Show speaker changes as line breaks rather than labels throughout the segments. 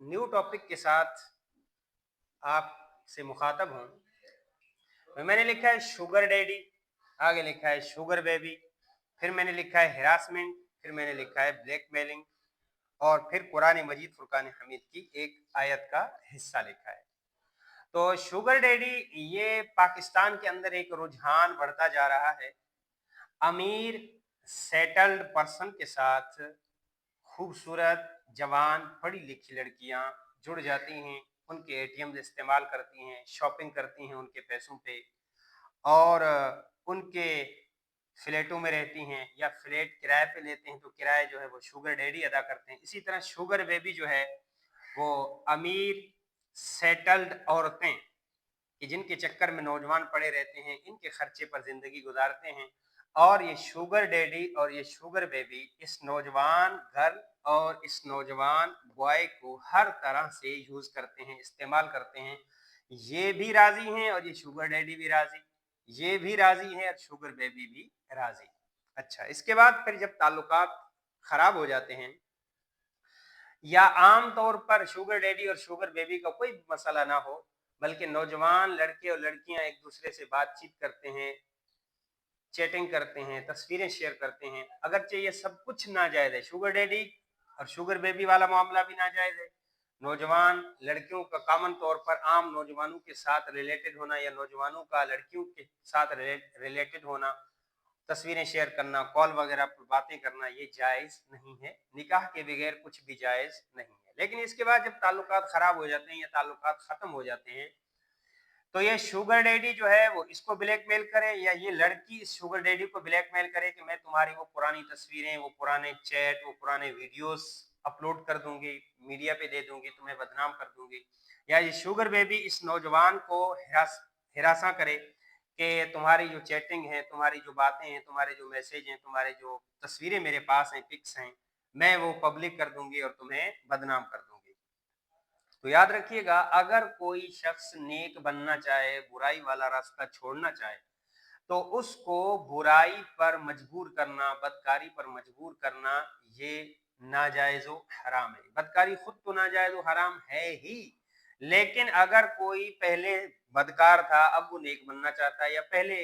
New topic के साथ आपसे मुखातब हूँ। मैंने लिखा है शुगर डैडी, आगे लिखा है शुगर बेबी, फिर मैंने लिखा है हिरासमेंट, फिर मैंने लिखा है ब्लैकमेलिंग और फिर कुरान मजीद फुरकान हमीद की एक आयत का हिस्सा लिखा है। तो शुगर डैडी ये पाकिस्तान के अंदर एक रुझान बढ़ता जा रहा है। अमीर सेटल्ड पर्सन के साथ खूबसूरत जवान पढ़ी लिखी लड़कियां जुड़ जाती हैं, उनके एटीएम इस्तेमाल करती हैं, शॉपिंग करती हैं उनके पैसों पे और उनके फ्लैटों में रहती हैं या फ्लैट किराए पे लेते हैं तो किराए जो है वो शुगर डैडी अदा करते हैं। इसी तरह शुगर बेबी जो है वो अमीर सेटल्ड औरतें कि जिनके चक्कर में नौजवान पड़े रहते हैं, इनके खर्चे पर जिंदगी गुजारते हैं और ये शुगर डैडी और ये शुगर बेबी इस नौजवान गर्ल और इस नौजवान बॉय को हर तरह से यूज करते हैं, इस्तेमाल करते हैं। ये भी राजी हैं और ये शुगर डैडी भी राजी, ये भी राजी है और शुगर बेबी भी राजी। अच्छा, इसके बाद फिर जब ताल्लुकात खराब हो जाते हैं या आम तौर पर शुगर डैडी और शुगर बेबी का कोई मसला ना हो, बल्कि नौजवान लड़के और लड़कियां एक दूसरे से बातचीत करते हैं, चैटिंग करते हैं, तस्वीरें शेयर करते हैं, अगरचे ये सब कुछ नाजायज है, शुगर डैडी और शुगर बेबी वाला मामला भी नाजायज है। नौजवान लड़कियों का कॉमन तौर पर आम नौजवानों के साथ रिलेटेड होना या नौजवानों का लड़कियों के साथ रिलेटेड होना, तस्वीरें शेयर करना, कॉल वगैरह पर बातें करना, ये जायज़ नहीं है। निकाह के बगैर कुछ भी जायज़ नहीं है। लेकिन इसके बाद जब ताल्लुकात ख़राब हो जाते हैं या ताल्लुकात ख़त्म हो जाते हैं तो ये शुगर डैडी जो है वो इसको ब्लैकमेल करे या ये लड़की इस शुगर डैडी को ब्लैकमेल करे कि मैं तुम्हारी वो पुरानी तस्वीरें, वो पुराने चैट, वो पुराने वीडियोस अपलोड कर दूंगी, मीडिया पे दे दूंगी, तुम्हें बदनाम कर दूंगी। या ये शुगर बेबी इस नौजवान को हिरासा करे कि तुम्हारी जो चैटिंग है, तुम्हारी जो बातें हैं, तुम्हारे जो मैसेज हैं, तुम्हारे जो तस्वीरें मेरे पास हैं, पिक्स हैं, मैं वो पब्लिक कर दूंगी और तुम्हें बदनाम कर दूंगी। तो याद रखिएगा, अगर कोई शख्स नेक बनना चाहे, बुराई वाला रास्ता छोड़ना चाहे, तो उसको बुराई पर मजबूर करना, बदकारी पर मजबूर करना, ये नाजायज़ हराम है। बदकारी खुद तो नाजायज़ हराम है ही, लेकिन अगर कोई पहले बदकार था, अब वो नेक बनना चाहता है, या पहले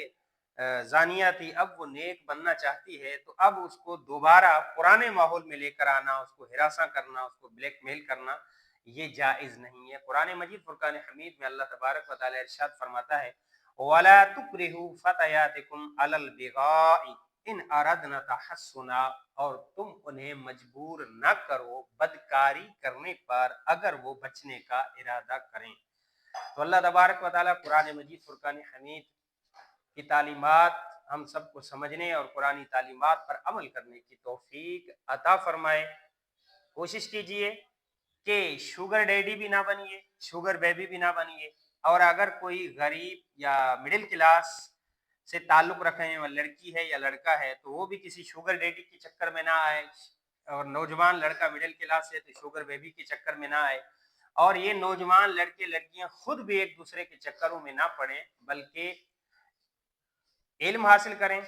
जानिया थी, अब वो नेक बनना चाहती है, तो अब उसको दोबारा पुराने माहौल में लेकर आना, उसको हिरासा करना, उसको ब्लैकमेल करना, ये जायज़ नहीं है। कुरान मजीद फुरकान हमीद में अल्लाह तबारक व तआला इरशाद फरमाता है, वला तुकरिहु फतयातिकुम अलल बिगाई इन अरदना तहस्सुना, और तुम उन्हें मजबूर न करो बदकारी करने पर अगर वो बचने का इरादा करें। तो अल्लाह तबारक व तआला कुरान मजीद फुरकान हमीद की तालीमात हम सबको समझने और कुरानी तालीमात पर अमल करने की तौफीक अता फरमाए। कोशिश कीजिए कि शुगर डैडी भी ना बनिए, शुगर बेबी भी ना बनिए, और अगर कोई गरीब या मिडिल क्लास से ताल्लुक रखें और लड़की है या लड़का है तो वो भी किसी शुगर डैडी के चक्कर में ना आए, और नौजवान लड़का मिडिल क्लास है तो शुगर बेबी के चक्कर में ना आए, और ये नौजवान लड़के लड़कियां खुद भी एक दूसरे के चक्करों में ना पड़े, बल्कि इल्म हासिल करें,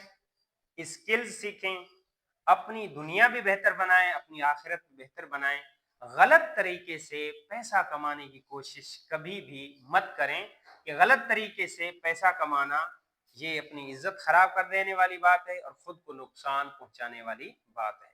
स्किल्स सीखें, अपनी दुनिया भी बेहतर बनाएं, अपनी आखिरत भी बेहतर बनाएं। गलत तरीके से पैसा कमाने की कोशिश कभी भी मत करें कि गलत तरीके से पैसा कमाना ये अपनी इज्जत खराब कर देने वाली बात है और खुद को नुकसान पहुंचाने वाली बात है।